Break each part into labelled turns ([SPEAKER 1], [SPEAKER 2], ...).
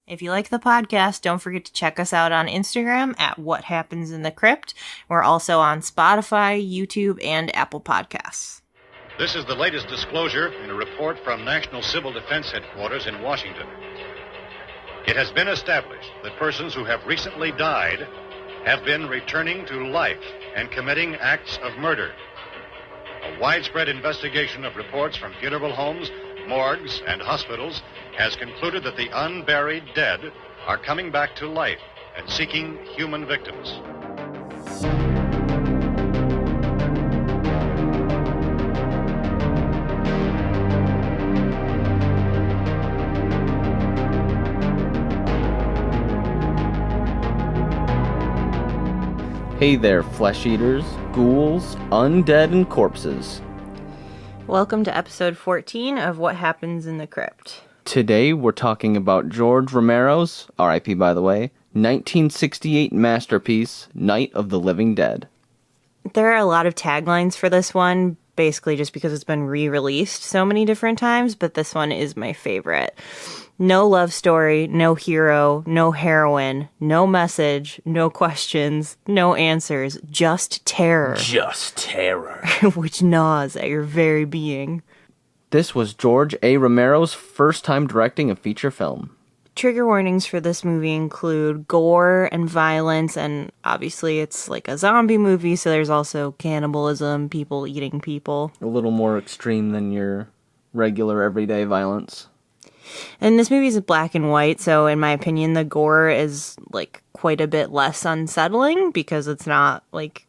[SPEAKER 1] If you like the podcast, don't forget to check us out on Instagram at What Happens in the Crypt. We're also on Spotify, YouTube, and Apple Podcasts.
[SPEAKER 2] This is the latest disclosure in a report from National Civil Defense Headquarters in Washington. It has been established that persons who have recently died have been returning to life and committing acts of murder. A widespread investigation of reports from funeral homes, morgues, and hospitals has concluded that the unburied dead are coming back to life and seeking human victims.
[SPEAKER 3] Hey there, flesh eaters, ghouls, undead, and corpses.
[SPEAKER 1] Welcome to episode 14 of What Happens in the Crypt.
[SPEAKER 3] Today we're talking about George Romero's, R.I.P. by the way, 1968 masterpiece, Night of the Living Dead.
[SPEAKER 1] There are a lot of taglines for this one, basically just because it's been re-released so many different times, but this one is my favorite. No love story, no hero, no heroine, no message, no questions, no answers, just terror.
[SPEAKER 3] Just terror.
[SPEAKER 1] Which gnaws at your very being.
[SPEAKER 3] This was George A. Romero's first time directing a feature film.
[SPEAKER 1] Trigger warnings for this movie include gore and violence, and obviously it's like a zombie movie, so there's also cannibalism, people eating people.
[SPEAKER 3] A little more extreme than your regular everyday violence.
[SPEAKER 1] And this movie is black and white, so in my opinion, the gore is like quite a bit less unsettling because it's not like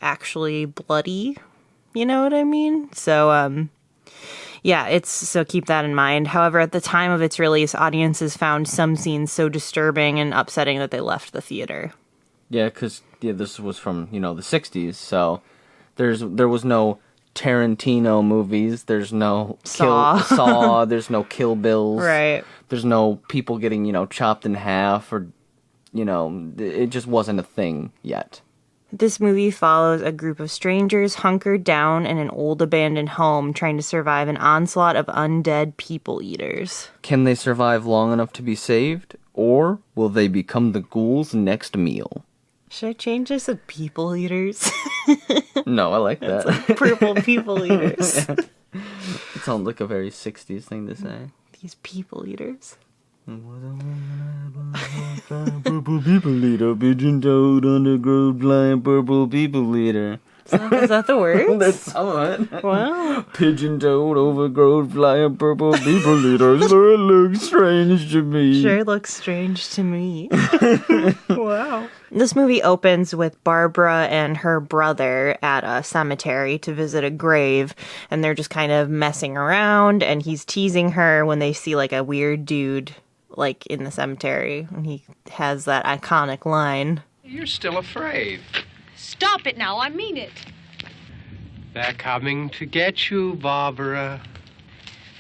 [SPEAKER 1] actually bloody. You know what I mean? So, yeah, so keep that in mind. However, at the time of its release, audiences found some scenes so disturbing and upsetting that they left the theater.
[SPEAKER 3] Yeah, because this was from, the 60s, so there was no Tarantino movies, there's no Saw, there's no Kill Bills.
[SPEAKER 1] Right.
[SPEAKER 3] There's no people getting, chopped in half, or, it just wasn't a thing yet.
[SPEAKER 1] This movie follows a group of strangers hunkered down in an old abandoned home trying to survive an onslaught of undead people eaters.
[SPEAKER 3] Can they survive long enough to be saved, or will they become the ghouls' next meal?
[SPEAKER 1] Should I change this to people eaters?
[SPEAKER 3] No, I like that.
[SPEAKER 1] It's like purple people eaters.
[SPEAKER 3] It sounds like a very 60s thing to say.
[SPEAKER 1] These people eaters.
[SPEAKER 3] Purple people eater, pigeon toed undergrowth flying purple people eater.
[SPEAKER 1] Is that the word?
[SPEAKER 3] That's some of it.
[SPEAKER 1] Wow.
[SPEAKER 3] Pigeon toed overgrowth flying purple people eater. Sure looks strange to me.
[SPEAKER 1] Sure looks strange to me. Wow. This movie opens with Barbara and her brother at a cemetery to visit a grave, and they're just kind of messing around, and he's teasing her when they see like a weird dude like in the cemetery, and he has that iconic line.
[SPEAKER 4] You're still afraid.
[SPEAKER 5] Stop it now, I mean it.
[SPEAKER 4] They're coming to get you, Barbara.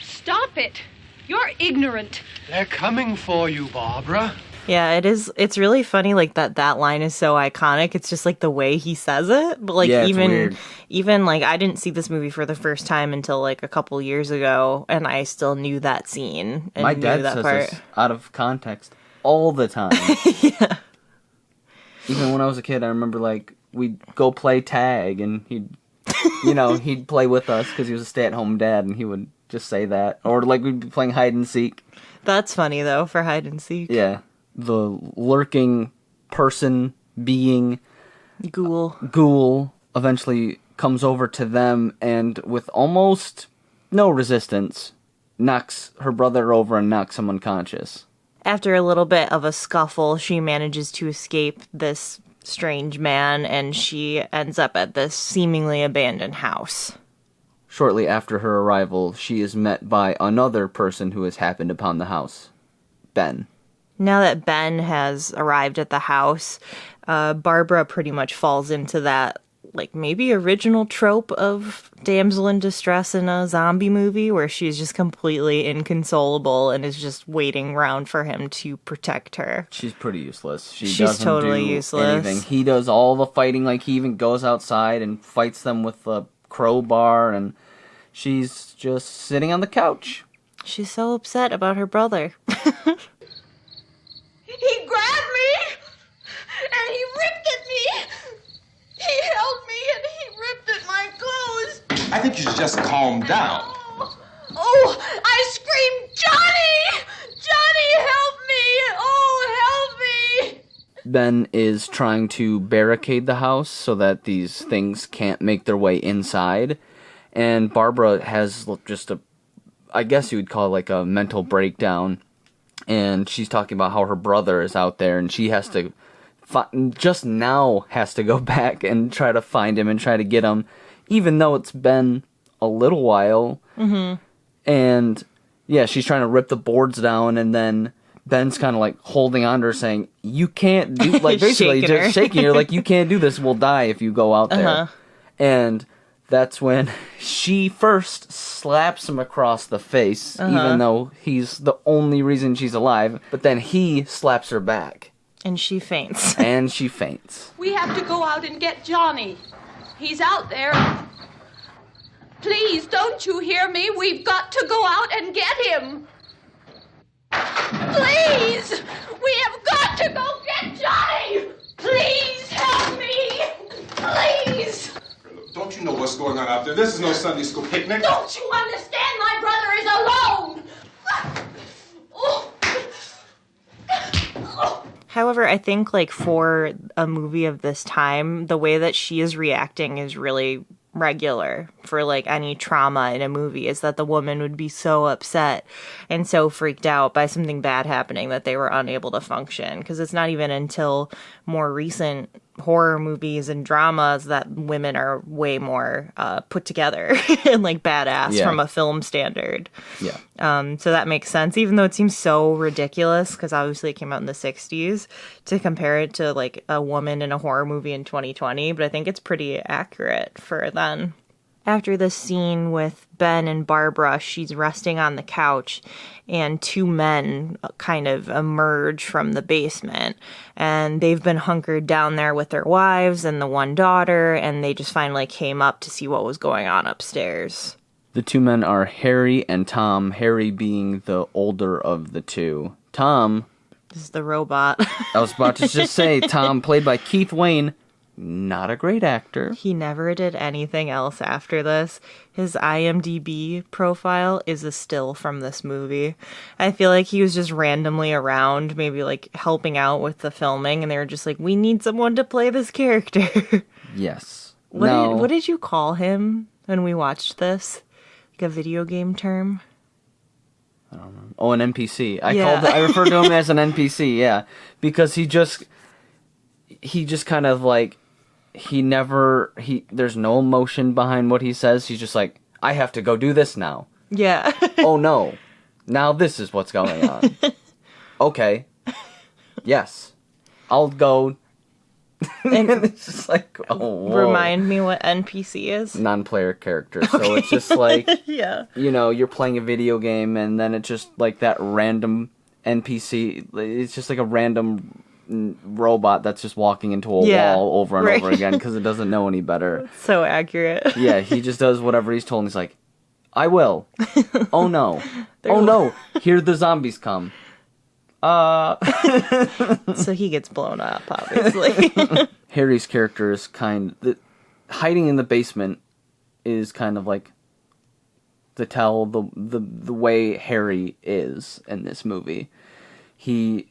[SPEAKER 5] Stop it. You're ignorant.
[SPEAKER 4] They're coming for you, Barbara.
[SPEAKER 1] Yeah, it is. It's really funny, like that line is so iconic. It's just like the way he says it. But like
[SPEAKER 3] yeah, it's weird.
[SPEAKER 1] even like I didn't see this movie for the first time until like a couple years ago, and I still knew that scene. And
[SPEAKER 3] my dad
[SPEAKER 1] that
[SPEAKER 3] says
[SPEAKER 1] part.
[SPEAKER 3] this out of context all the time.
[SPEAKER 1] Yeah.
[SPEAKER 3] Even when I was a kid, I remember like we'd go play tag, and he'd play with us because he was a stay-at-home dad, and he would just say that, or like we'd be playing hide and seek.
[SPEAKER 1] That's funny though for hide and seek.
[SPEAKER 3] Yeah. The lurking person, being, ghoul eventually comes over to them and with almost no resistance knocks her brother over and knocks him unconscious.
[SPEAKER 1] After a little bit of a scuffle, she manages to escape this strange man, and she ends up at this seemingly abandoned house.
[SPEAKER 3] Shortly after her arrival, she is met by another person who has happened upon the house, Ben.
[SPEAKER 1] Now that Ben has arrived at the house, Barbara pretty much falls into that, like, maybe original trope of damsel in distress in a zombie movie where she's just completely inconsolable and is just waiting around for him to protect her.
[SPEAKER 3] She's pretty useless. She's
[SPEAKER 1] totally useless.
[SPEAKER 3] Anything. He does all the fighting, like he even goes outside and fights them with a crowbar, and she's just sitting on the couch.
[SPEAKER 1] She's so upset about her brother.
[SPEAKER 6] just calm down.
[SPEAKER 5] Oh, I screamed, Johnny! Johnny, help me! Oh, help me!
[SPEAKER 3] Ben is trying to barricade the house so that these things can't make their way inside. And Barbara has just I guess you would call it like a mental breakdown. And she's talking about how her brother is out there and she has to, just now has to go back and try to find him and try to get him, even though it's been a little while. Mm-hmm. And yeah, she's trying to rip the boards down, and then Ben's kind of like holding on to her saying, you can't do, like basically just shaking her like, you can't do this, we'll die if you go out there. And that's when she first slaps him across the face, even though he's the only reason she's alive, but then he slaps her back.
[SPEAKER 1] And she faints.
[SPEAKER 3] And she faints.
[SPEAKER 5] We have to go out and get Johnny. He's out there. Please, don't you hear me? We've got to go out and get him. Please! We have got to go get Johnny! Please help me! Please!
[SPEAKER 6] Don't you know what's going on out there? This is no Sunday school picnic.
[SPEAKER 5] Don't you understand? My brother is alone! Oh. Oh.
[SPEAKER 1] However, I think, like, for a movie of this time, the way that she is reacting is really regular for, like, any trauma in a movie, is that the woman would be so upset and so freaked out by something bad happening that they were unable to function. Because it's not even until more recent horror movies and dramas that women are way more put together and, like, badass from a film standard.
[SPEAKER 3] Yeah.
[SPEAKER 1] So that makes sense, even though it seems so ridiculous, because obviously it came out in the 60s, to compare it to, like, a woman in a horror movie in 2020, but I think it's pretty accurate for then. After the scene with Ben and Barbara, she's resting on the couch, and two men kind of emerge from the basement, and they've been hunkered down there with their wives and the one daughter, and they just finally came up to see what was going on upstairs.
[SPEAKER 3] The two men are Harry and Tom, Harry being the older of the two. Tom...
[SPEAKER 1] This is the robot.
[SPEAKER 3] I was about to just say, Tom, played by Keith Wayne, not a great actor.
[SPEAKER 1] He never did anything else after this. His IMDb profile is a still from this movie. I feel like he was just randomly around, maybe like helping out with the filming, and they were just like, we need someone to play this character.
[SPEAKER 3] Yes.
[SPEAKER 1] What did you call him when we watched this? Like a video game term?
[SPEAKER 3] I don't know. Oh, an NPC. I referred to him as an NPC, yeah. Because he just kind of like, there's no emotion behind what he says. He's just like, I have to go do this now.
[SPEAKER 1] Yeah.
[SPEAKER 3] Oh no. Now this is what's going on. Okay. Yes. I'll go. And it's just like, oh, whoa.
[SPEAKER 1] Remind me what NPC is?
[SPEAKER 3] Non-player character. Okay. So it's just like,
[SPEAKER 1] yeah.
[SPEAKER 3] You know, you're playing a video game and then it's just like that random NPC. It's just like a random robot that's just walking into a wall over and over again because it doesn't know any better.
[SPEAKER 1] So accurate.
[SPEAKER 3] Yeah, he just does whatever he's told and he's like, I will. Oh no. Oh no. Here the zombies come.
[SPEAKER 1] So he gets blown up, obviously.
[SPEAKER 3] Harry's character is hiding in the basement is kind of like to tell the way Harry is in this movie. He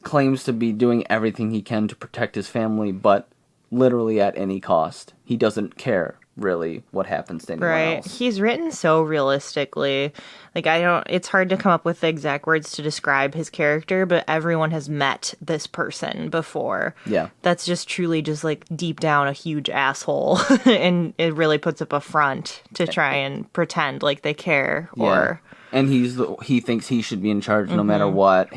[SPEAKER 3] claims to be doing everything he can to protect his family, but literally at any cost. He doesn't care, really, what happens to anyone else.
[SPEAKER 1] He's written so realistically. Like, it's hard to come up with the exact words to describe his character, but everyone has met this person before.
[SPEAKER 3] Yeah. That's
[SPEAKER 1] just truly just, like, deep down a huge asshole. And it really puts up a front to try and pretend like they care.
[SPEAKER 3] Yeah. And he thinks he should be in charge no matter what.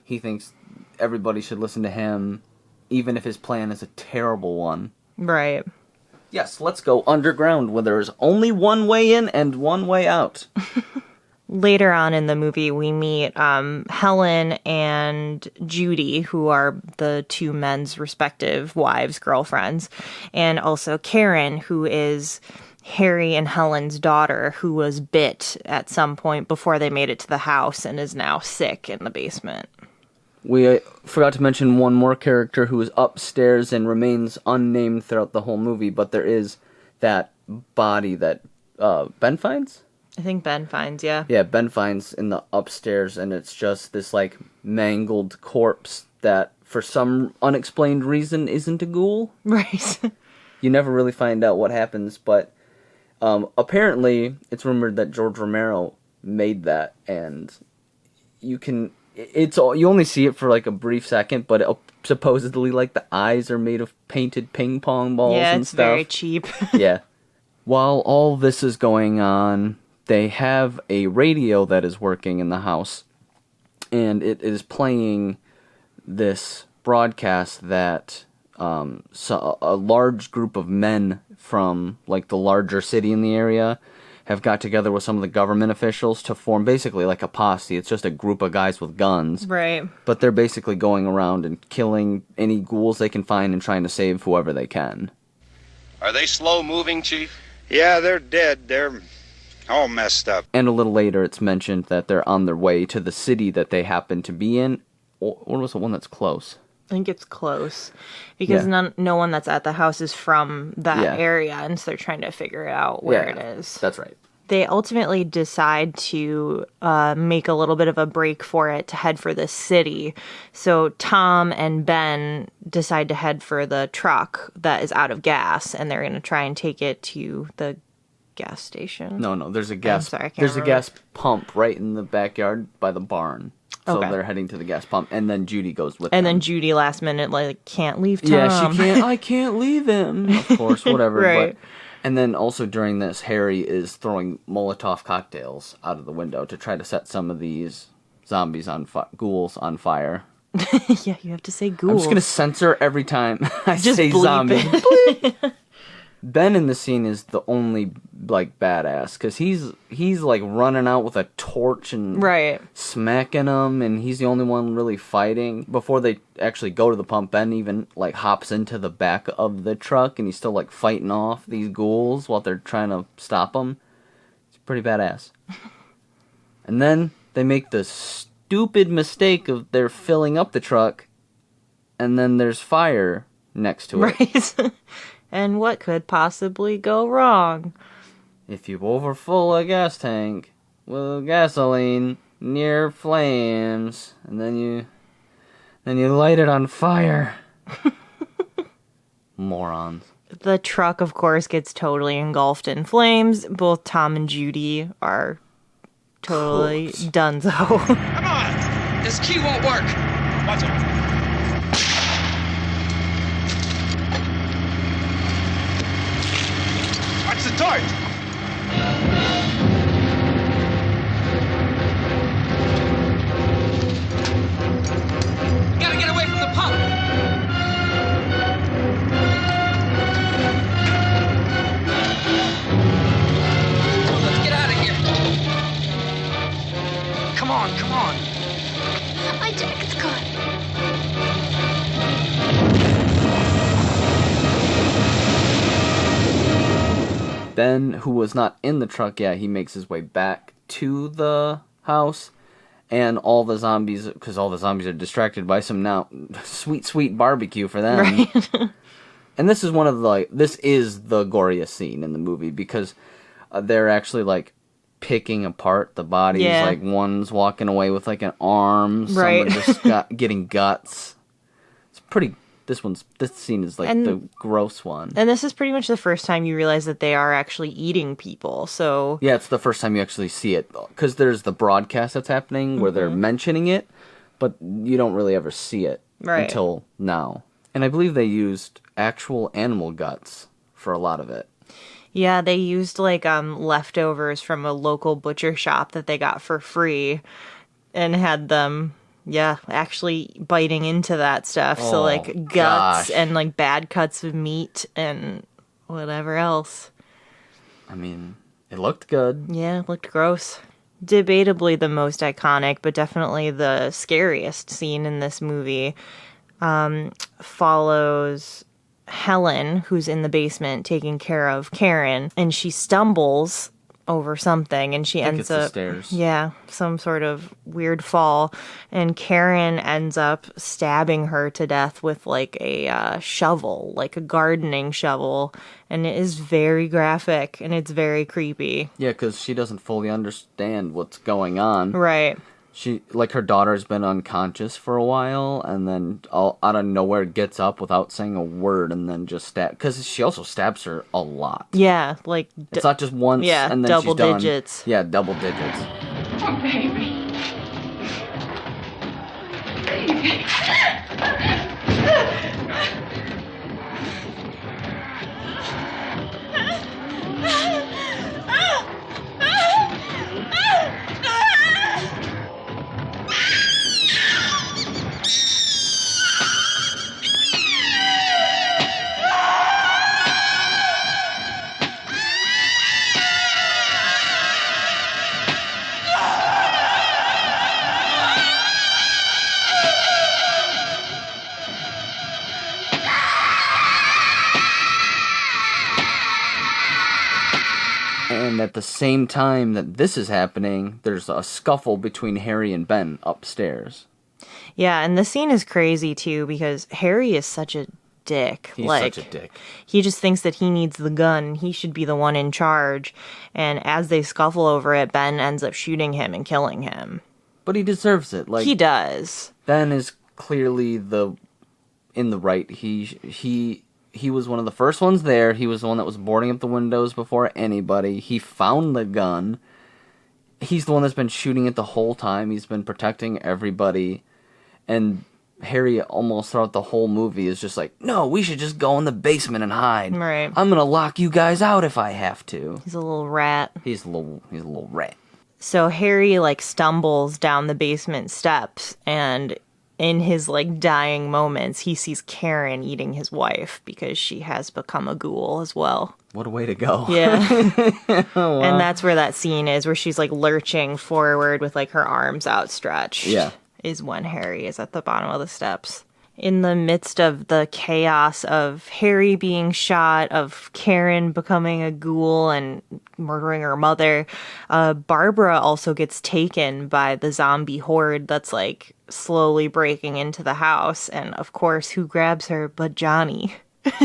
[SPEAKER 3] He thinks everybody should listen to him, even if his plan is a terrible one.
[SPEAKER 1] Right.
[SPEAKER 3] Yes, let's go underground where there's only one way in and one way out.
[SPEAKER 1] Later on in the movie, we meet Helen and Judy, who are the two men's respective wives, girlfriends, and also Karen, who is Harry and Helen's daughter, who was bit at some point before they made it to the house and is now sick in the basement.
[SPEAKER 3] We forgot to mention one more character who is upstairs and remains unnamed throughout the whole movie, but there is that body that Ben finds?
[SPEAKER 1] I think Ben finds, yeah.
[SPEAKER 3] Yeah, Ben finds in the upstairs, and it's just this, like, mangled corpse that, for some unexplained reason, isn't a ghoul.
[SPEAKER 1] Right.
[SPEAKER 3] You never really find out what happens, but apparently it's rumored that George Romero made that, and you only see it for, like, a brief second, but supposedly, like, the eyes are made of painted ping pong balls and stuff.
[SPEAKER 1] Yeah, it's very cheap.
[SPEAKER 3] Yeah. While all this is going on, they have a radio that is working in the house, and it is playing this broadcast that so a large group of men from, like, the larger city in the area have got together with some of the government officials to form basically like a posse. It's just a group of guys with guns.
[SPEAKER 1] Right.
[SPEAKER 3] But they're basically going around and killing any ghouls they can find and trying to save whoever they can.
[SPEAKER 7] Are they slow moving, Chief?
[SPEAKER 8] Yeah, they're dead. They're all messed up.
[SPEAKER 3] And a little later, it's mentioned that they're on their way to the city that they happen to be in. Or was the one that's close?
[SPEAKER 1] I think it's close. Because no one that's at the house is from that area, and so they're trying to figure out where it is.
[SPEAKER 3] That's right.
[SPEAKER 1] They ultimately decide to make a little bit of a break for it to head for the city. So Tom and Ben decide to head for the truck that is out of gas, and they're going to try and take it to the gas station.
[SPEAKER 3] No, there's a gas.
[SPEAKER 1] I'm sorry, I can't
[SPEAKER 3] there's
[SPEAKER 1] remember.
[SPEAKER 3] a gas pump right in the backyard by the barn. So
[SPEAKER 1] Okay.
[SPEAKER 3] they're heading to the gas pump, and then Judy goes with
[SPEAKER 1] And
[SPEAKER 3] them.
[SPEAKER 1] then Judy last minute can't leave Tom.
[SPEAKER 3] Yeah, she can't. I can't leave him. Of course, whatever.
[SPEAKER 1] Right.
[SPEAKER 3] And then also during this, Harry is throwing Molotov cocktails out of the window to try to set some of these zombies ghouls on fire.
[SPEAKER 1] Yeah, you have to say ghoul.
[SPEAKER 3] I'm just gonna censor every time I
[SPEAKER 1] Just
[SPEAKER 3] say
[SPEAKER 1] bleep
[SPEAKER 3] zombie.
[SPEAKER 1] it.
[SPEAKER 3] Ben in the scene is the only, like, badass, because he's like running out with a torch and
[SPEAKER 1] Right.
[SPEAKER 3] smacking them, and he's the only one really fighting. Before they actually go to the pump, Ben even, like, hops into the back of the truck, and he's still, like, fighting off these ghouls while they're trying to stop them. It's pretty badass. And then they make the stupid mistake of they're filling up the truck, and then there's fire next to it.
[SPEAKER 1] Right. And what could possibly go wrong?
[SPEAKER 3] If you overfill a gas tank with gasoline near flames, and then you light it on fire. Morons.
[SPEAKER 1] The truck, of course, gets totally engulfed in flames. Both Tom and Judy are totally donezo.
[SPEAKER 9] Come on! This key won't work. Watch it. Watch the torch! We gotta get away from the pump! Let's get out of here! Come on, come on!
[SPEAKER 5] My jacket's gone.
[SPEAKER 3] Ben, who was not in the truck yet, he makes his way back to the house, and all the zombies, because all the zombies are distracted by some now sweet barbecue for them.
[SPEAKER 1] Right.
[SPEAKER 3] And this is this is the goriest scene in the movie, because they're actually, like, picking apart the bodies.
[SPEAKER 1] Yeah.
[SPEAKER 3] Like, one's walking away with, like, an arm. Some
[SPEAKER 1] Right.
[SPEAKER 3] are just getting guts. It's pretty... This scene is, like, the gross one.
[SPEAKER 1] And this is pretty much the first time you realize that they are actually eating people, so...
[SPEAKER 3] Yeah, it's the first time you actually see it. Because there's the broadcast that's happening where they're mentioning it, but you don't really ever see it until now. And I believe they used actual animal guts for a lot of it.
[SPEAKER 1] Yeah, they used, like, leftovers from a local butcher shop that they got for free and had them... Yeah, actually biting into that stuff. So, like, guts
[SPEAKER 3] gosh.
[SPEAKER 1] and, like, bad cuts of meat and whatever else.
[SPEAKER 3] I mean, it looked good.
[SPEAKER 1] Yeah, it looked gross. Debatably the most iconic, but definitely the scariest scene in this movie follows Helen, who's in the basement taking care of Karen, and she stumbles over something, and she
[SPEAKER 3] I think
[SPEAKER 1] ends
[SPEAKER 3] it's the
[SPEAKER 1] up
[SPEAKER 3] stairs.
[SPEAKER 1] Yeah, some sort of weird fall, and Karen ends up stabbing her to death with like a shovel, like a gardening shovel, and it is very graphic and it's very creepy.
[SPEAKER 3] Yeah, because she doesn't fully understand what's going on.
[SPEAKER 1] Right.
[SPEAKER 3] She, like, her daughter's been unconscious for a while, and then all out of nowhere gets up without saying a word, and then just because she also stabs her a lot.
[SPEAKER 1] Yeah, like
[SPEAKER 3] It's not just once,
[SPEAKER 1] yeah,
[SPEAKER 3] and then
[SPEAKER 1] double
[SPEAKER 3] she's done.
[SPEAKER 1] digits.
[SPEAKER 3] Yeah, double digits.
[SPEAKER 5] Oh, baby. Baby.
[SPEAKER 3] And at the same time that this is happening, there's a scuffle between Harry and Ben upstairs.
[SPEAKER 1] Yeah, and the scene is crazy too because Harry is such a dick.
[SPEAKER 3] He's
[SPEAKER 1] like,
[SPEAKER 3] such a dick.
[SPEAKER 1] He just thinks that he needs the gun. He should be the one in charge. And as they scuffle over it, Ben ends up shooting him and killing him.
[SPEAKER 3] But he deserves it. Like,
[SPEAKER 1] he does.
[SPEAKER 3] Ben is clearly in the right. He was one of the first ones there. He was the one that was boarding up the windows before anybody. He found the gun. He's the one that's been shooting it the whole time. He's been protecting everybody. And Harry almost throughout the whole movie is just like, no, we should just go in the basement and hide.
[SPEAKER 1] Right.
[SPEAKER 3] I'm going to lock you guys out if I have to.
[SPEAKER 1] He's a little rat.
[SPEAKER 3] He's a little rat.
[SPEAKER 1] So Harry, like, stumbles down the basement steps, and in his, like, dying moments, he sees Karen eating his wife because she has become a ghoul as well.
[SPEAKER 3] What a way to go.
[SPEAKER 1] Yeah.
[SPEAKER 3] Oh, wow.
[SPEAKER 1] And that's where that scene is, where she's, like, lurching forward with, like, her arms outstretched.
[SPEAKER 3] Yeah.
[SPEAKER 1] Is when Harry is at the bottom of the steps. In the midst of the chaos of Harry being shot, of Karen becoming a ghoul and murdering her mother, Barbara also gets taken by the zombie horde that's like slowly breaking into the house. And of course, who grabs her but Johnny,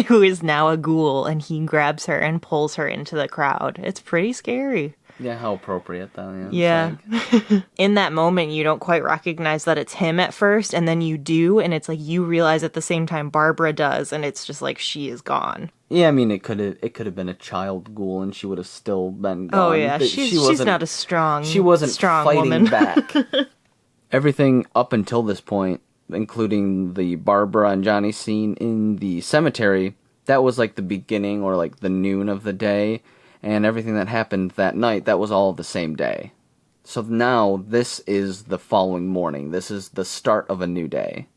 [SPEAKER 1] who is now a ghoul, and he grabs her and pulls her into the crowd. It's pretty scary.
[SPEAKER 3] Yeah, how appropriate though.
[SPEAKER 1] Yeah.
[SPEAKER 3] Like...
[SPEAKER 1] In that moment, you don't quite recognize that it's him at first, and then you do, and it's like you realize at the same time Barbara does, and it's just like she is gone.
[SPEAKER 3] Yeah, I mean, it could have been a child ghoul, and she would have still been gone.
[SPEAKER 1] Oh yeah, she's not a strong.
[SPEAKER 3] She wasn't
[SPEAKER 1] strong
[SPEAKER 3] fighting
[SPEAKER 1] woman.
[SPEAKER 3] back. Everything up until this point, including the Barbara and Johnny scene in the cemetery, that was like the beginning or like the noon of the day. And everything that happened that night, that was all the same day. So now, this is the following morning. This is the start of a new day.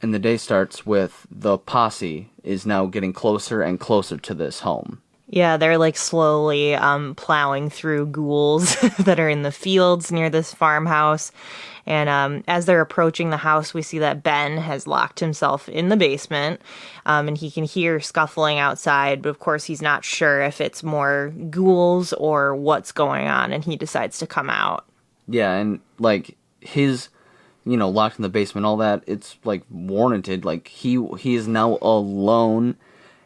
[SPEAKER 3] And the day starts with the posse is now getting closer and closer to this home.
[SPEAKER 1] Yeah, they're like slowly plowing through ghouls that are in the fields near this farmhouse. And as they're approaching the house, we see that Ben has locked himself in the basement, and he can hear scuffling outside, but of course he's not sure if it's more ghouls or what's going on, and he decides to come out.
[SPEAKER 3] Yeah, and like his, locked in the basement, all that, it's like warranted. Like he is now alone,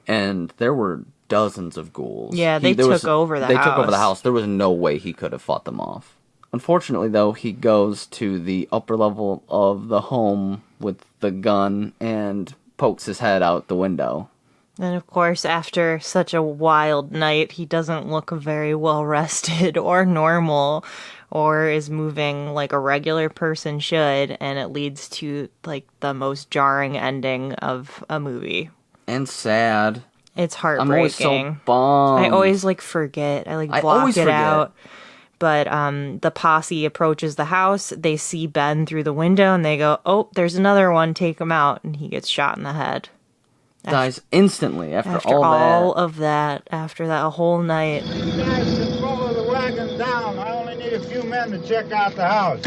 [SPEAKER 3] and there were dozens of ghouls.
[SPEAKER 1] Yeah, they took over the house.
[SPEAKER 3] They took over the house. There was no way he could have fought them off. Unfortunately, though, he goes to the upper level of the home with the gun and pokes his head out the window.
[SPEAKER 1] And of course, after such a wild night, he doesn't look very well rested or normal, or is moving like a regular person should, and it leads to like the most jarring ending of a movie.
[SPEAKER 3] And sad.
[SPEAKER 1] It's heartbreaking.
[SPEAKER 3] I'm always so bummed.
[SPEAKER 1] I always forget. I block it out. But the posse approaches the house. They see Ben through the window, and they go, "Oh, there's another one. Take him out." And he gets shot in the head.
[SPEAKER 3] Dies instantly after
[SPEAKER 1] all of that. After that whole night.
[SPEAKER 10] You guys can follow the wagon down. I only need a few men to check out the house.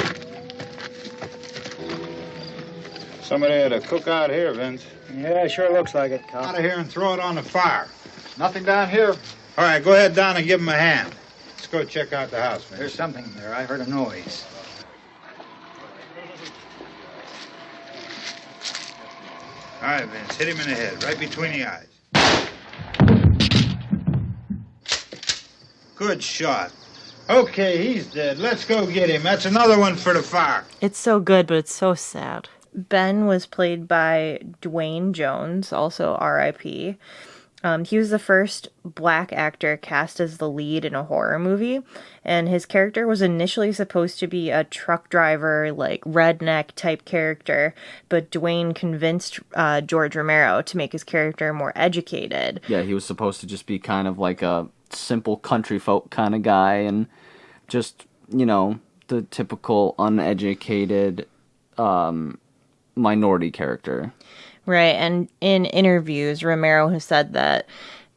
[SPEAKER 10] Somebody had a cookout here, Vince.
[SPEAKER 11] Yeah, sure looks like it,
[SPEAKER 10] Out of here and throw it on the fire. Nothing down here. All right, go ahead down and give him a hand. Let's go check out the house, man. There's something there. I heard a noise. All right, Vince, hit him in the head, right between the eyes. Good shot. Okay, he's dead. Let's go get him. That's another one for the fire.
[SPEAKER 1] It's so good, but it's so sad. Ben was played by Dwayne Jones, also R.I.P. He was the first black actor cast as the lead in a horror movie, and his character was initially supposed to be a truck driver, like redneck type character, but Dwayne convinced George Romero to make his character more educated.
[SPEAKER 3] Yeah, he was supposed to just be kind of like a simple country folk kind of guy, and just, you know, the typical uneducated minority character.
[SPEAKER 1] Right, and in interviews, Romero has said that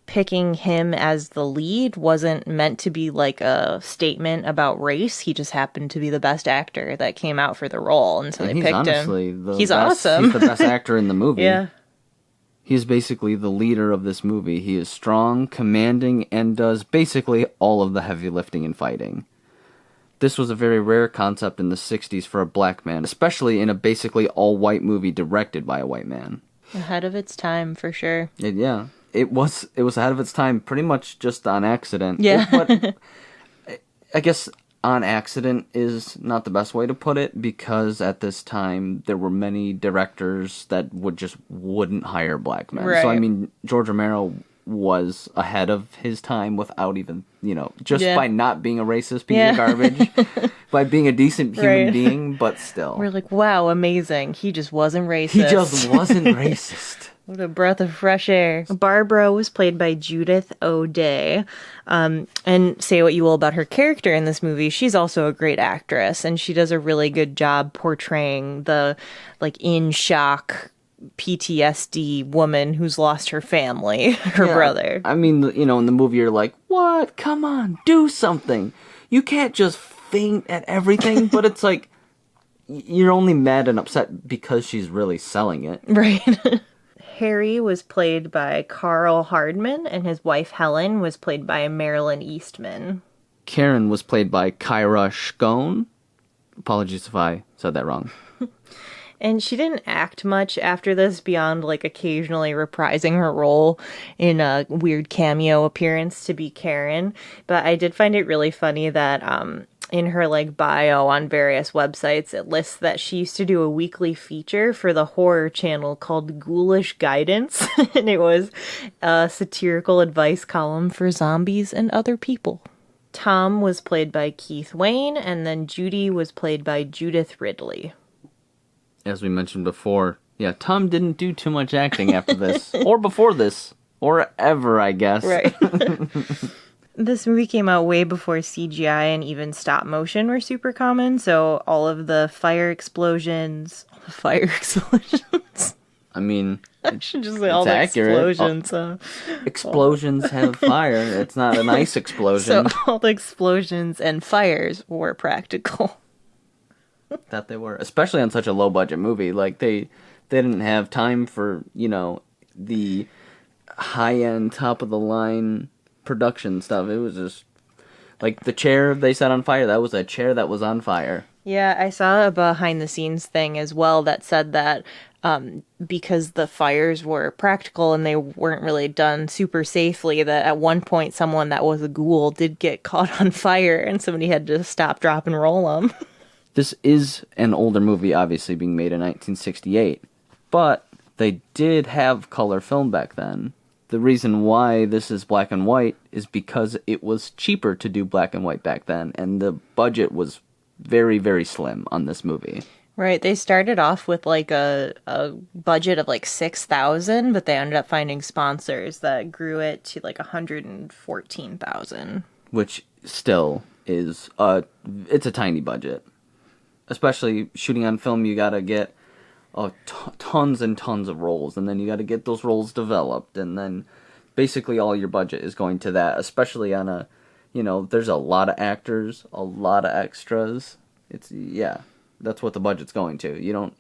[SPEAKER 1] picking him as the lead wasn't meant to be like a statement about race. He just happened to be the best actor that came out for the role, and so they picked him. He's awesome.
[SPEAKER 3] He's the best actor in the movie.
[SPEAKER 1] Yeah.
[SPEAKER 3] He's basically the leader of this movie. He is strong, commanding, and does basically all of the heavy lifting and fighting. This was a very rare concept in the 60s for a black man, especially in a basically all-white movie directed by a white man.
[SPEAKER 1] Ahead of its time, for sure.
[SPEAKER 3] It was ahead of its time pretty much just on accident.
[SPEAKER 1] Yeah.
[SPEAKER 3] But I guess on accident is not the best way to put it, because at this time there were many directors that wouldn't hire black men.
[SPEAKER 1] Right.
[SPEAKER 3] So, I mean, George Romero was ahead of his time without even, by not being a racist piece of garbage, by being a decent human being, but still.
[SPEAKER 1] We're like, wow, amazing. He just wasn't racist.
[SPEAKER 3] He just wasn't racist.
[SPEAKER 1] What a breath of fresh air. Barbara was played by Judith O'Dea. And say what you will about her character in this movie, she's also a great actress, and she does a really good job portraying the, in shock PTSD woman who's lost her family, her brother.
[SPEAKER 3] I mean, in the movie you're like, what? Come on, do something. You can't just faint at everything, but it's like, you're only mad and upset because she's really selling it.
[SPEAKER 1] Right. Harry was played by Carl Hardman, and his wife Helen was played by Marilyn Eastman.
[SPEAKER 3] Karen was played by Kyra Scone. Apologies if I said that wrong.
[SPEAKER 1] And she didn't act much after this beyond, occasionally reprising her role in a weird cameo appearance to be Karen. But I did find it really funny that in her, bio on various websites, it lists that she used to do a weekly feature for the horror channel called Ghoulish Guidance. And it was a satirical advice column for zombies and other people. Tom was played by Keith Wayne, and then Judy was played by Judith Ridley.
[SPEAKER 3] As we mentioned before, Tom didn't do too much acting after this, or before this, or ever, I guess.
[SPEAKER 1] Right. This movie came out way before CGI and even stop motion were super common, so all of the fire explosions...
[SPEAKER 3] I mean,
[SPEAKER 1] I should just say all the
[SPEAKER 3] accurate.
[SPEAKER 1] explosions.
[SPEAKER 3] Explosions have fire. It's not an ice explosion.
[SPEAKER 1] So all the explosions and fires were practical.
[SPEAKER 3] That they were, especially on such a low budget movie. They didn't have time for the high end, top of the line production stuff. It was just the chair they set on fire. That was a chair that was on fire.
[SPEAKER 1] Yeah, I saw a behind the scenes thing as well that said that because the fires were practical and they weren't really done super safely, that at one point someone that was a ghoul did get caught on fire and somebody had to stop, drop, and roll them.
[SPEAKER 3] This is an older movie, obviously being made in 1968, but they did have color film back then. The reason why this is black and white is because it was cheaper to do black and white back then, and the budget was very, very slim on this movie.
[SPEAKER 1] Right, they started off with a budget of $6,000, but they ended up finding sponsors that grew it to $114,000.
[SPEAKER 3] Which still is it's a tiny budget. Especially shooting on film, you gotta get tons and tons of rolls, and then you gotta get those rolls developed, and then basically all your budget is going to that, especially on a, there's a lot of actors, a lot of extras. That's what the budget's going to.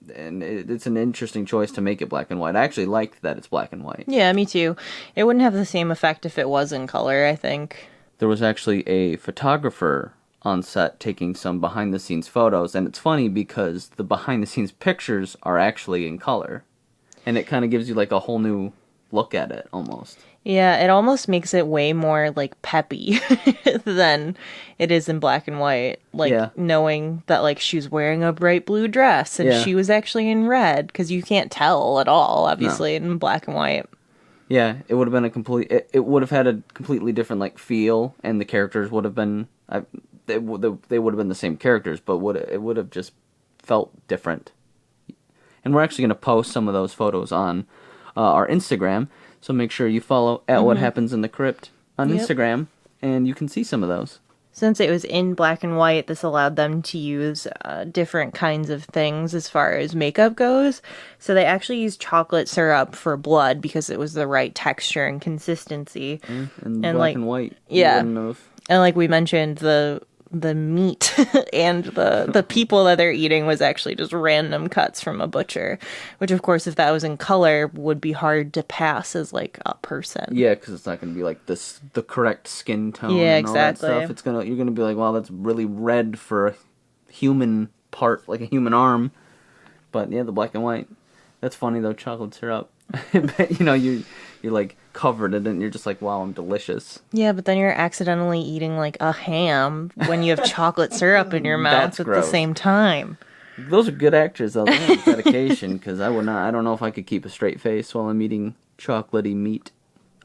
[SPEAKER 3] It's an interesting choice to make it black and white. I actually like that it's black and white.
[SPEAKER 1] Yeah, me too. It wouldn't have the same effect if it was in color, I think.
[SPEAKER 3] there was actually a photographer on set taking some behind-the-scenes photos, and it's funny because the behind-the-scenes pictures are actually in color, and it kind of gives you like a whole new look at it, almost.
[SPEAKER 1] Yeah, it almost makes it way more, like, peppy than it is in black and white. Like, knowing that, like, she was wearing a bright blue dress, and she was actually in red, because you can't tell at all, obviously, in black and white.
[SPEAKER 3] Yeah, it would have been it would have had a completely different, like, feel, and the characters would have been, they would have been the same characters, but it would have just felt different. And we're actually going to post some of those photos on our Instagram, so make sure you follow at What Happens in the Crypt on Instagram, and you can see some of those.
[SPEAKER 1] Since it was in black and white, this allowed them to use different kinds of things as far as makeup goes. So they actually used chocolate syrup for blood because it was the right texture and consistency.
[SPEAKER 3] And black and white.
[SPEAKER 1] Yeah. And like we mentioned, the meat and the people that they're eating was actually just random cuts from a butcher, which of course if that was in color would be hard to pass as like a person.
[SPEAKER 3] Yeah, because it's not going to be like the correct skin tone.
[SPEAKER 1] Yeah,
[SPEAKER 3] and
[SPEAKER 1] exactly.
[SPEAKER 3] All that stuff. You're gonna be like, wow, that's really red for a human part, like a human arm. But yeah, the black and white. That's funny though, chocolate syrup. You're like covered in it and you're just like, wow, I'm delicious.
[SPEAKER 1] Yeah, but then you're accidentally eating like a ham when you have chocolate syrup in your mouth at the same time.
[SPEAKER 3] Those are good actors though. They have dedication, because I don't know if I could keep a straight face while I'm eating chocolatey meat.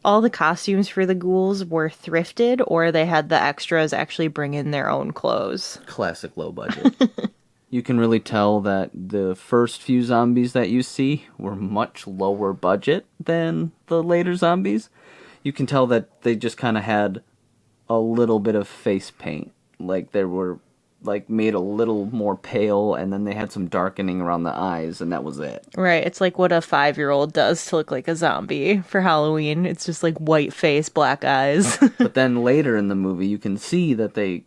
[SPEAKER 1] All the costumes for the ghouls were thrifted, or they had the extras actually bring in their own clothes.
[SPEAKER 3] Classic low budget. You can really tell that the first few zombies that you see were much lower budget than the later zombies. You can tell that they just kind of had a little bit of face paint. Like they were like made a little more pale, and then they had some darkening around the eyes, and that was it.
[SPEAKER 1] Right, it's like what a 5-year-old does to look like a zombie for Halloween. It's just like white face, black eyes.
[SPEAKER 3] But then later in the movie, you can see that they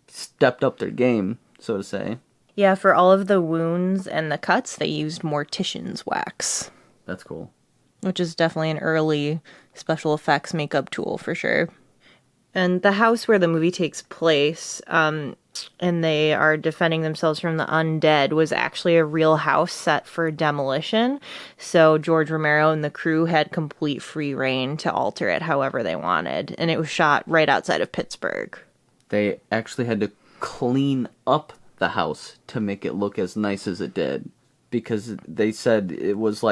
[SPEAKER 3] stepped up their game, so to say.
[SPEAKER 1] Yeah, for all of the wounds and the cuts, they used mortician's wax.
[SPEAKER 3] That's cool.
[SPEAKER 1] Which is definitely an early special effects makeup tool for sure. And the house where the movie takes place, and they are defending themselves from the undead, was actually a real house set for demolition. So George Romero and the crew had complete free reign to alter it however they wanted. And it was shot right outside of Pittsburgh.
[SPEAKER 3] They actually had to clean up the house to make it look as nice as it did, because they said it was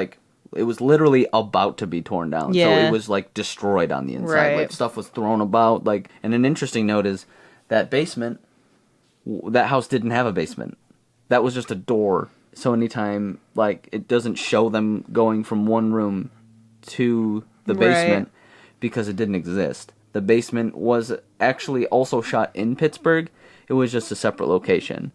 [SPEAKER 3] literally about to be torn down. So it was like destroyed on the inside.
[SPEAKER 1] Right.
[SPEAKER 3] Like stuff was thrown about. And an interesting note is that basement, that house didn't have a basement. That was just a door. So anytime, like, it doesn't show them going from one room to the basement because it didn't exist. The basement was actually also shot in Pittsburgh. It was just a separate location.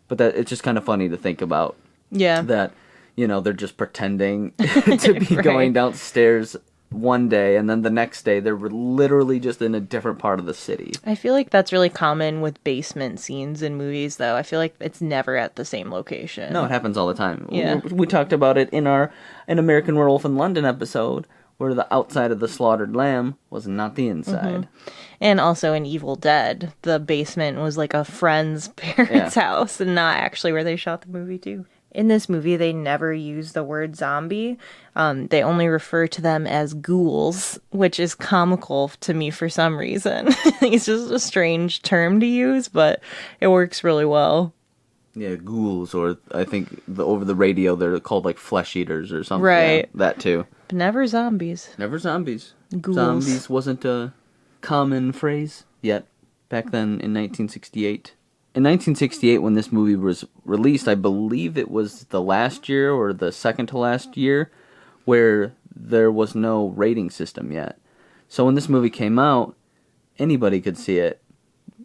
[SPEAKER 3] But that it's just kind of funny to think about.
[SPEAKER 1] Yeah.
[SPEAKER 3] That, they're just pretending to be going downstairs one day, and then the next day they're literally just in a different part of the city.
[SPEAKER 1] I feel like that's really common with basement scenes in movies, though. I feel like it's never at the same location.
[SPEAKER 3] No, it happens all the time.
[SPEAKER 1] Yeah.
[SPEAKER 3] We talked about it in our An American Werewolf in London episode, where the outside of the slaughtered lamb was not the inside.
[SPEAKER 1] Mm-hmm. And also in Evil Dead, the basement was like a friend's parents' house and not actually where they shot the movie too. In this movie, they never use the word zombie. They only refer to them as ghouls, which is comical to me for some reason. It's just a strange term to use, but it works really well.
[SPEAKER 3] Yeah, ghouls, or I think over the radio they're called like flesh eaters or something.
[SPEAKER 1] Right.
[SPEAKER 3] Yeah, that too.
[SPEAKER 1] But never zombies.
[SPEAKER 3] Never zombies.
[SPEAKER 1] Ghouls.
[SPEAKER 3] Zombies wasn't a common phrase yet back then in 1968. In 1968, when this movie was released, I believe it was the last year or the second to last year where there was no rating system yet. So when this movie came out, anybody could see it.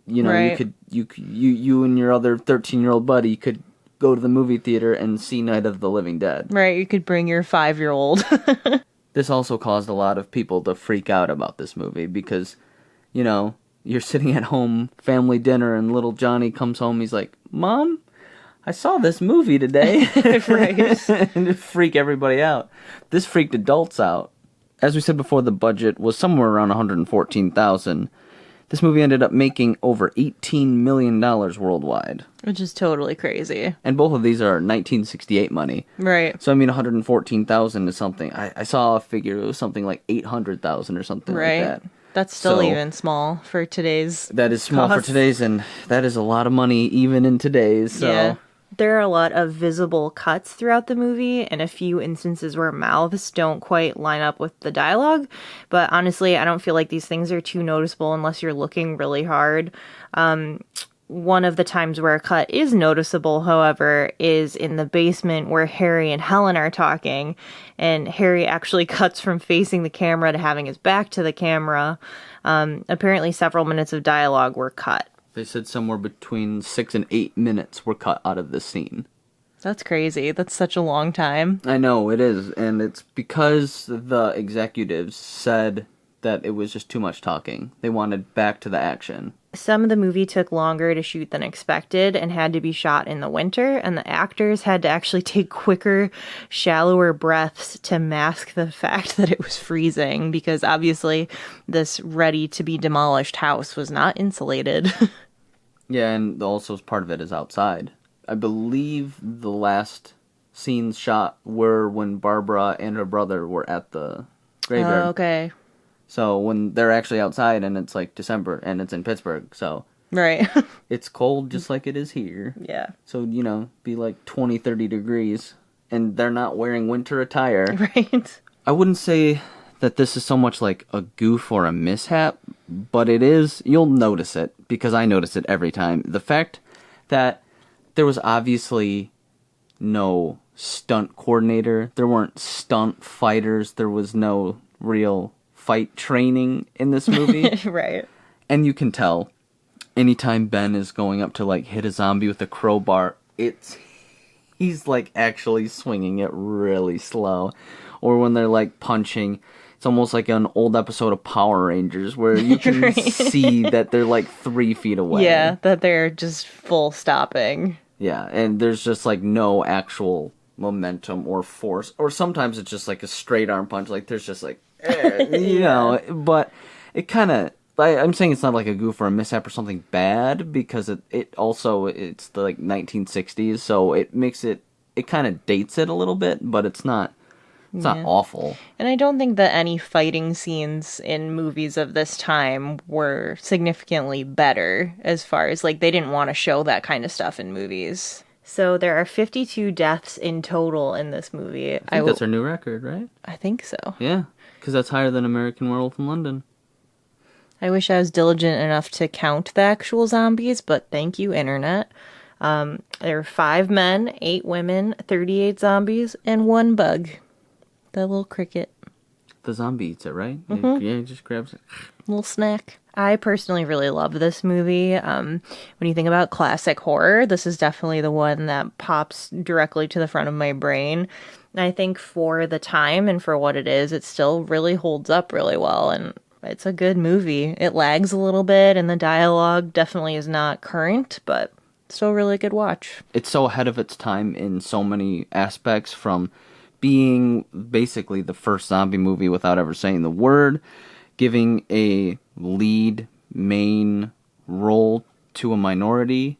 [SPEAKER 1] Right.
[SPEAKER 3] You and your other 13-year-old buddy could go to the movie theater and see Night of the Living Dead.
[SPEAKER 1] Right, you could bring your 5-year-old.
[SPEAKER 3] This also caused a lot of people to freak out about this movie because, you're sitting at home, family dinner, and little Johnny comes home. He's like, "Mom, I saw this movie today."
[SPEAKER 1] Right.
[SPEAKER 3] And it freak everybody out. This freaked adults out. As we said before, the budget was somewhere around $114,000. This movie ended up making over $18 million worldwide.
[SPEAKER 1] Which is totally crazy.
[SPEAKER 3] And both of these are 1968 money.
[SPEAKER 1] Right.
[SPEAKER 3] So, I mean, 114,000 is something. I saw a figure, it was something like 800,000 or something like that.
[SPEAKER 1] That's still even small for today's
[SPEAKER 3] That is small for today's, and that is a lot of money even in today's. So.
[SPEAKER 1] Yeah. There are a lot of visible cuts throughout the movie and a few instances where mouths don't quite line up with the dialogue. But honestly, I don't feel like these things are too noticeable unless you're looking really hard. One of the times where a cut is noticeable, however, is in the basement where Harry and Helen are talking. And Harry actually cuts from facing the camera to having his back to the camera. Apparently several minutes of dialogue were cut.
[SPEAKER 3] They said somewhere between 6 and 8 minutes were cut out of this scene.
[SPEAKER 1] That's crazy. That's such a long time.
[SPEAKER 3] I know, it is. And it's because the executives said that it was just too much talking. They wanted back to the action.
[SPEAKER 1] Some of the movie took longer to shoot than expected and had to be shot in the winter, and the actors had to actually take quicker, shallower breaths to mask the fact that it was freezing, because obviously this ready-to-be-demolished house was not insulated.
[SPEAKER 3] Yeah, and also part of it is outside. I believe the last scenes shot were when Barbara and her brother were at the graveyard.
[SPEAKER 1] Oh, okay.
[SPEAKER 3] So when they're actually outside and it's like December and it's in Pittsburgh, so
[SPEAKER 1] right.
[SPEAKER 3] It's cold just like it is here.
[SPEAKER 1] Yeah.
[SPEAKER 3] So, be like 20, 30 degrees and they're not wearing winter attire.
[SPEAKER 1] Right.
[SPEAKER 3] I wouldn't say that this is so much like a goof or a mishap, but it is, you'll notice it because I notice it every time. The fact that there was obviously no stunt coordinator, there weren't stunt fighters, there was no real fight training in this movie.
[SPEAKER 1] Right.
[SPEAKER 3] And you can tell anytime Ben is going up to like hit a zombie with a crowbar, he's like actually swinging it really slow. Or when they're like punching, it's almost like an old episode of Power Rangers where you can
[SPEAKER 1] right.
[SPEAKER 3] see that they're like 3 feet away.
[SPEAKER 1] Yeah, that they're just full stopping.
[SPEAKER 3] Yeah, and there's just like no actual momentum or force. Or sometimes it's just like a straight arm punch. Like there's just like, you know, but it kind of, I'm saying it's not like a goof or a mishap or something bad because it also, it's the like 1960s, so it makes it kind of dates it a little bit, but it's not awful. And
[SPEAKER 1] I don't think that any fighting scenes in movies of this time were significantly better as far as like they didn't want to show that kind of stuff in movies. So there are 52 deaths in total in this movie.
[SPEAKER 3] I think that's our new record, right?
[SPEAKER 1] I think so.
[SPEAKER 3] Yeah, because that's higher than American Werewolf in London.
[SPEAKER 1] I wish I was diligent enough to count the actual zombies, but thank you, Internet. There are 5 men, 8 women, 38 zombies, and 1 bug. The little cricket.
[SPEAKER 3] The zombie eats it, right?
[SPEAKER 1] Mm-hmm.
[SPEAKER 3] Yeah, he just grabs it.
[SPEAKER 1] Little snack. I personally really love this movie. When you think about classic horror, this is definitely the one that pops directly to the front of my brain. And I think for the time and for what it is, it still really holds up really well. And it's a good movie. It lags a little bit, and the dialogue definitely is not current, but still a really good watch.
[SPEAKER 3] It's so ahead of its time in so many aspects, from being basically the first zombie movie without ever saying the word, giving a lead main role to a minority,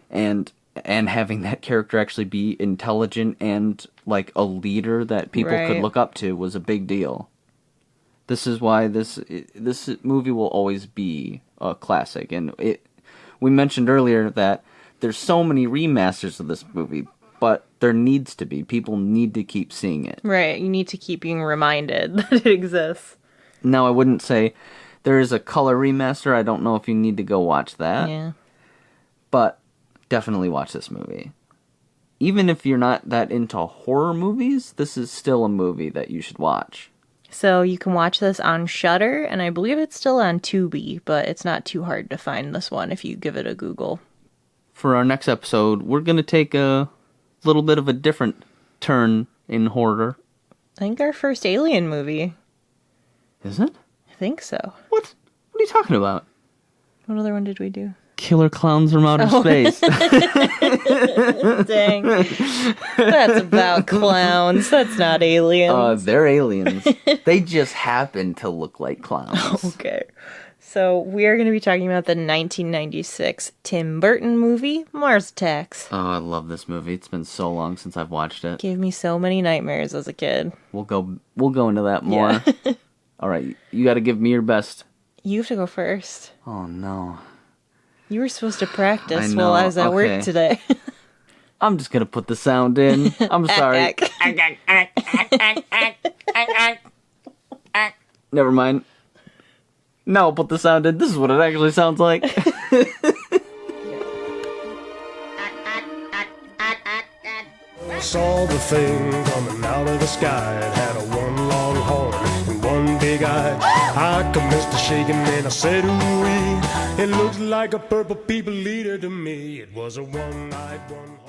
[SPEAKER 3] and having that character actually be intelligent and like a leader that people could look up to was a big deal. This is why this movie will always be a classic. And we mentioned earlier that there's so many remasters of this movie, but there needs to be. People need to keep seeing it.
[SPEAKER 1] Right, you need to keep being reminded that it exists.
[SPEAKER 3] Now, I wouldn't say there is a color remaster. I don't know if you need to go watch that.
[SPEAKER 1] Yeah.
[SPEAKER 3] But definitely watch this movie. Even if you're not that into horror movies, this is still a movie that you should watch.
[SPEAKER 1] So you can watch this on Shudder, and I believe it's still on Tubi, but it's not too hard to find this one if you give it a Google.
[SPEAKER 3] For our next episode, we're going to take a little bit of a different turn in horror.
[SPEAKER 1] I think our first Alien movie.
[SPEAKER 3] Is it?
[SPEAKER 1] I think so.
[SPEAKER 3] What? What are you talking about?
[SPEAKER 1] What other one did we do?
[SPEAKER 3] Killer Clowns from Outer Space.
[SPEAKER 1] Dang. That's about clowns. That's not aliens.
[SPEAKER 3] They're aliens. They just happen to look like clowns.
[SPEAKER 1] Okay. So we are going to be talking about the 1996 Tim Burton movie, Mars Attacks.
[SPEAKER 3] Oh, I love this movie. It's been so long since I've watched it.
[SPEAKER 1] Gave me so many nightmares as a kid.
[SPEAKER 3] We'll go into that more. Yeah. All right, you got to give me your best.
[SPEAKER 1] You have to go first.
[SPEAKER 3] Oh no.
[SPEAKER 1] You were supposed to practice while I was at work today.
[SPEAKER 3] I'm just gonna put the sound in. I'm sorry. Never mind. No, I'll put the sound in. This is what it actually sounds like.
[SPEAKER 12] Saw the thing coming out of the sky. It had a one long horn and one big eye. I commenced to shaking and I said, ooh-wee. It looks like a purple people eater to me. It was a one-eyed one.